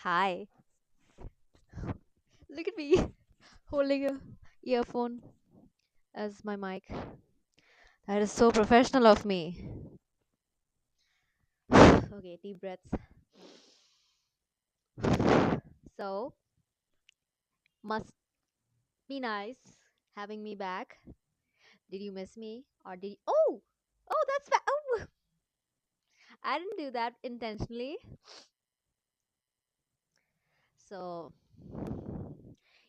Hi. Look at me holding a earphone as my mic. That is so professional of me. Okay, deep breaths. So, must be nice having me back. Did you miss me? Or did you... Oh, that's Oh, I didn't do that intentionally. So,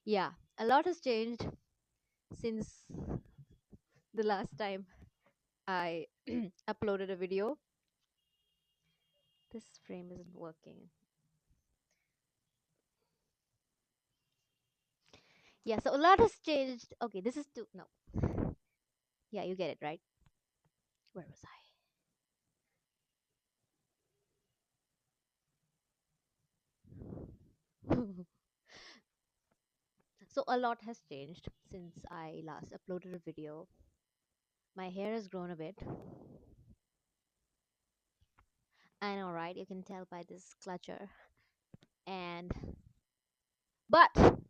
yeah, a lot has changed since the last time I uploaded a video. This frame isn't working. Yeah, so a lot has changed. Okay, this is too. No. Yeah, you get it, right? Where was I? So, a lot has changed since I last uploaded a video. My hair has grown a bit. I know, right? You can tell by this clutcher. And, but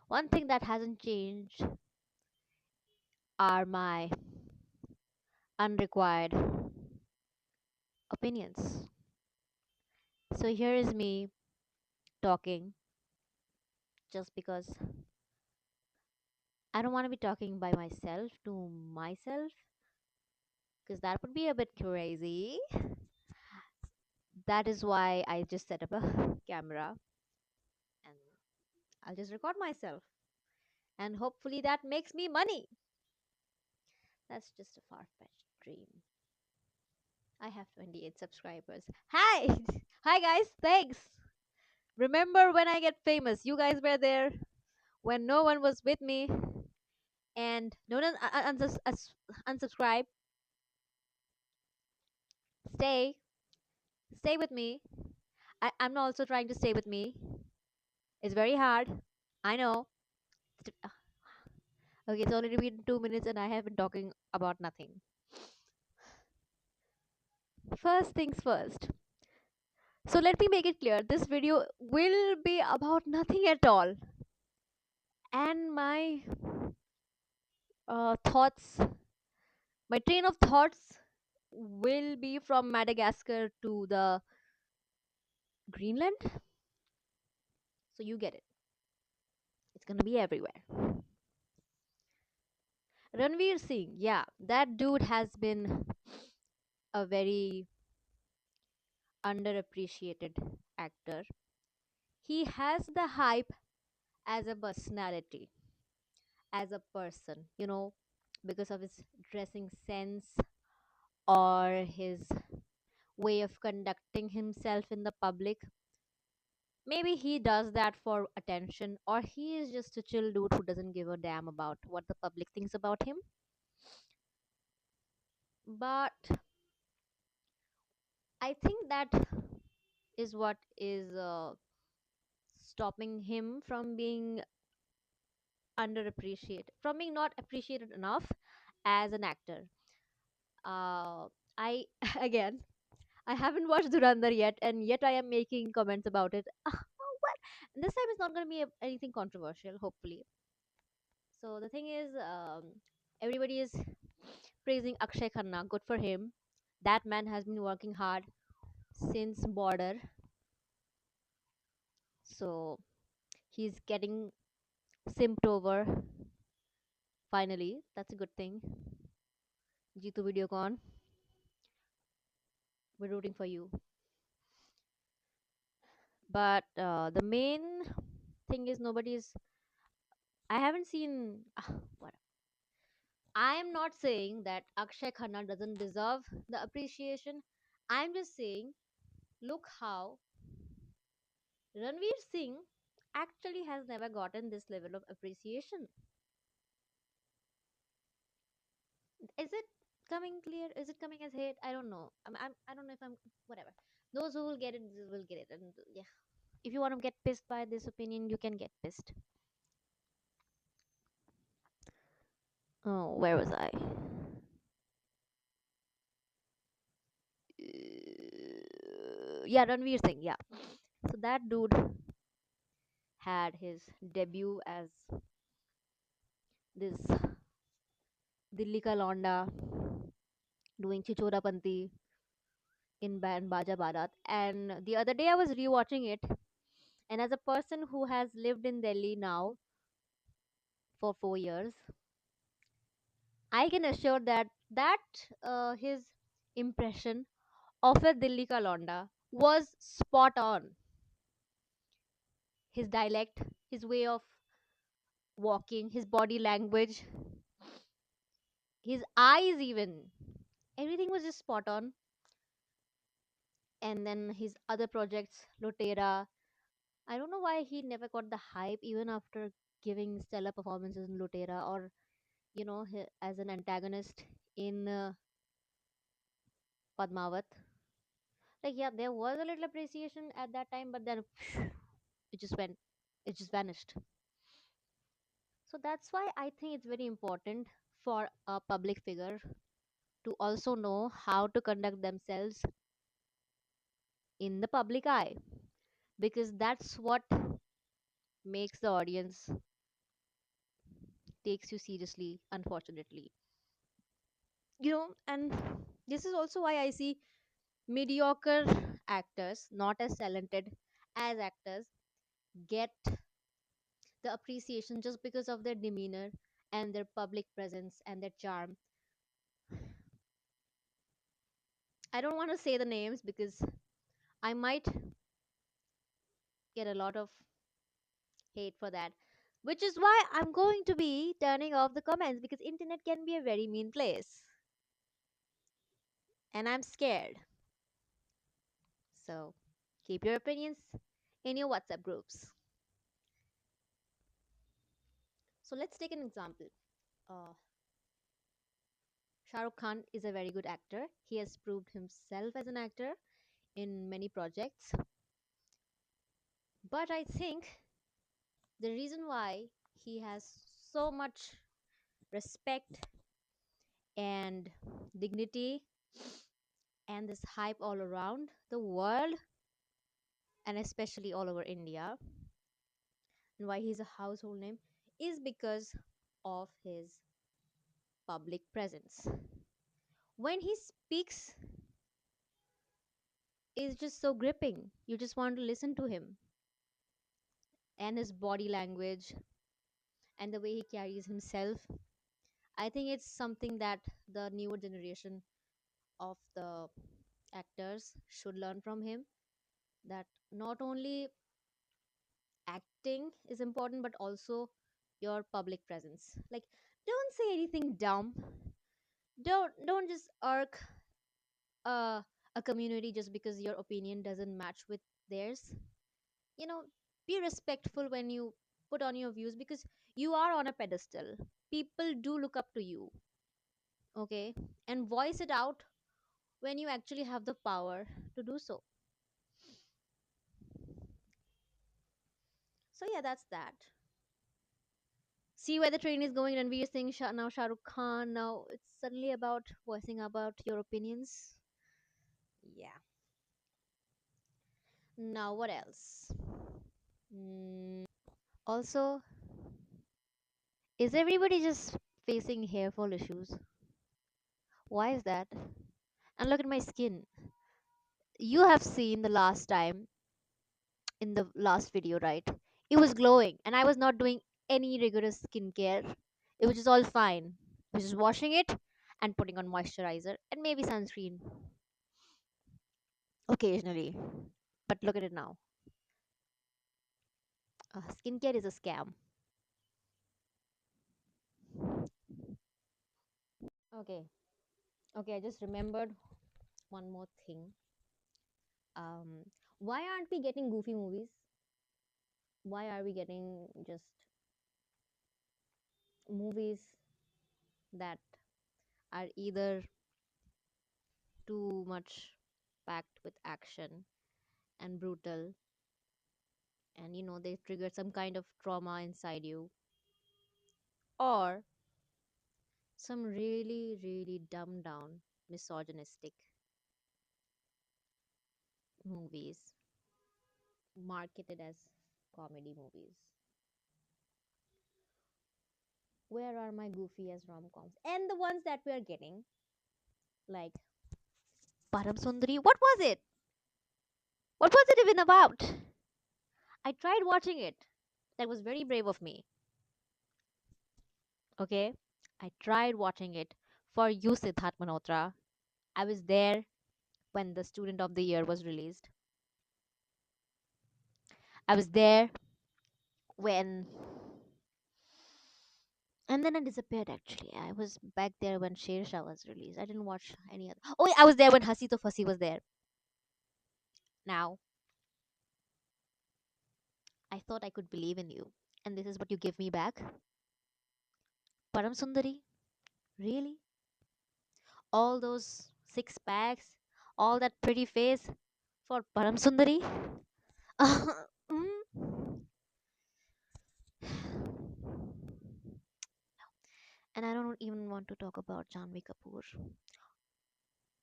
one thing that hasn't changed are my unrequired opinions. So, here is me talking just because I don't want to be talking by myself to myself because that would be a bit crazy. That is why I just set up a camera and I'll just record myself. And hopefully that makes me money. That's just a far fetched dream. I have 28 subscribers. Hi! Hi, guys. Thanks. Remember when I get famous? You guys were there when no one was with me and no one unsubscribe. Stay. Stay with me. I'm also trying to stay with me. It's very hard. I know. Okay, it's already been 2 minutes and I have been talking about nothing. First things first. So let me make it clear this video will be about nothing at all. And my thoughts, my train of thoughts will be from Madagascar to the Greenland. So you get it. It's gonna be everywhere. Ranveer Singh, yeah, that dude has been a very underappreciated actor. He has the hype as a personality, as a person, because of his dressing sense or his way of conducting himself in the public. Maybe he does that for attention, or he is just a chill dude who doesn't give a damn about what the public thinks about him. But I think that is what is stopping him from being underappreciated, from being not appreciated enough as an actor. I again, I haven't watched Durandar yet, and yet I am making comments about it. What? This time it's not going to be anything controversial, hopefully. So the thing is, everybody is praising Akshay Khanna. Good for him. That man has been working hard since Border, so he's getting simped over. Finally, that's a good thing. Jitu Videocon, we're rooting for you. But the main thing is nobody's. I haven't seen. What? I am not saying that Akshay Khanna doesn't deserve the appreciation. I'm just saying, look how Ranveer Singh actually has never gotten this level of appreciation. Is it coming clear? Is it coming as hate? I don't know. I don't know if I'm whatever. Those who will get it will get it, and yeah. If you want to get pissed by this opinion, you can get pissed. Oh, where was I? Yeah, Ranveer Singh. Yeah. So that dude had his debut as this Dilli ka Londa doing Chichora Panti in Band Baja Barat. And the other day I was rewatching it, and as a person who has lived in Delhi now for 4 years, I can assure that his impression of a Dilli ka Londa was spot on. His dialect, his way of walking, his body language, his eyes, even everything was just spot on. And then his other projects, Lotera, I don't know why he never got the hype even after giving stellar performances in Lotera, or as an antagonist in Padmavat. Like, yeah, there was a little appreciation at that time, but then it just went, it just vanished. So that's why I think it's very important for a public figure to also know how to conduct themselves in the public eye, because that's what makes the audience takes you seriously, unfortunately. And this is also why I see mediocre actors, not as talented as actors, get the appreciation just because of their demeanor and their public presence and their charm. I don't want to say the names because I might get a lot of hate for that, which is why I'm going to be turning off the comments, because internet can be a very mean place and I'm scared. So keep your opinions in your WhatsApp groups. So let's take an example. uh, Shah Rukh Khan is a very good actor. He has proved himself as an actor in many projects. But I think the reason why he has so much respect and dignity and this hype all around the world, and especially all over India, and why he's a household name, is because of his public presence. When he speaks, is just so gripping. You just want to listen to him, and his body language and the way he carries himself. I think it's something that the newer generation of the actors should learn from him, that not only acting is important but also your public presence. Like, don't say anything dumb. Don't just irk uh, a community just because your opinion doesn't match with theirs. You know, be respectful when you put on your views, because you are on a pedestal. People do look up to you, okay? And voice it out when you actually have the power to do so. So yeah, that's that. See where the train is going. Ranveer Singh, now Shah Rukh Khan. Now it's suddenly about voicing about your opinions. Yeah. Now what else? Also, is everybody just facing hair fall issues? Why is that? And look at my skin. You have seen the last time in the last video, right? It was glowing, and I was not doing any rigorous skincare. It was just all fine. I was just washing it and putting on moisturizer and maybe sunscreen occasionally. But look at it now. Skincare is a scam. Okay, okay, I just remembered one more thing. Um, why aren't we getting goofy movies? Why are we getting just movies that are either too much packed with action and brutal, and they trigger some kind of trauma inside you, or some really really dumbed down misogynistic movies marketed as comedy movies. Where are my goofy as rom-coms? And the ones that we are getting, like Param Sundari. What was it? What was it even about? I tried watching it. That was very brave of me. Okay? I tried watching it for you, Siddharth Malhotra. I was there when the Student of the Year was released. I was there when. And then I disappeared actually. I was back there when Sher Shah was released. I didn't watch any other. Oh, yeah, I was there when Hasi to Fasi was there. Now, I thought I could believe in you. And this is what you give me back? Param Sundari? Really? All those six packs, all that pretty face for Param Sundari? Mm. And I don't even want to talk about Janvi Kapoor.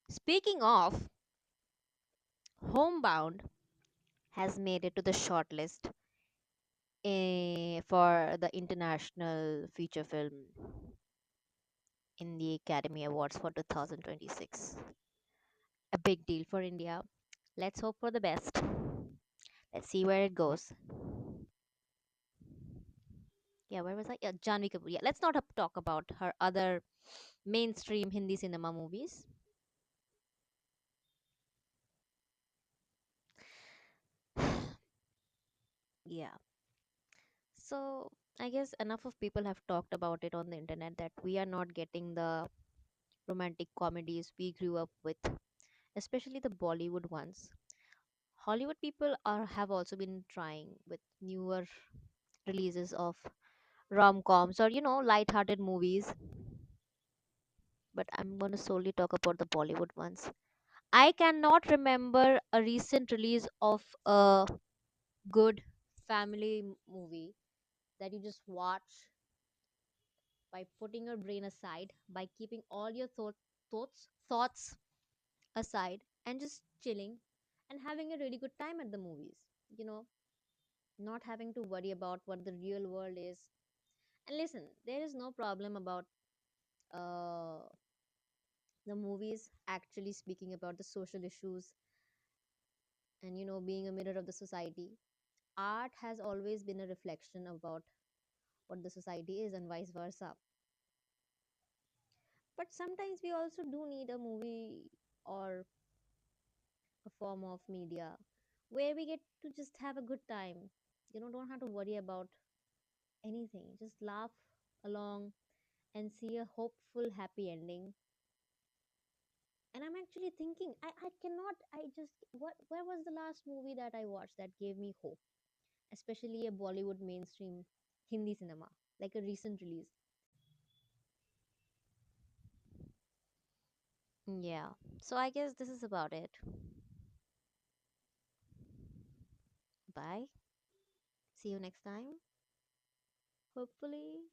Speaking of, Homebound has made it to the shortlist for the International Feature Film in the Academy Awards for 2026. A big deal for India. Let's hope for the best. Let's see where it goes. Yeah, where was I? Yeah, Janvi Kapoor. Yeah, let's not talk about her other mainstream Hindi cinema movies. Yeah. So I guess enough of people have talked about it on the internet that we are not getting the romantic comedies we grew up with, especially the Bollywood ones. Hollywood people are have also been trying with newer releases of rom-coms or light-hearted movies, but I'm going to solely talk about the Bollywood ones. I cannot remember a recent release of a good family movie that you just watch by putting your brain aside, by keeping all your thoughts aside, and just chilling and having a really good time at the movies. You know, not having to worry about what the real world is. And listen, there is no problem about uh, the movies actually speaking about the social issues and being a mirror of the society. Art has always been a reflection about what the society is and vice versa. But sometimes we also do need a movie or a form of media where we get to just have a good time. Don't have to worry about anything. Just laugh along and see a hopeful, happy ending. And I'm actually thinking, I cannot, I just, where was the last movie that I watched that gave me hope? Especially a Bollywood mainstream Hindi cinema, like a recent release. Yeah. So I guess this is about it. Bye. See you next time. Hopefully.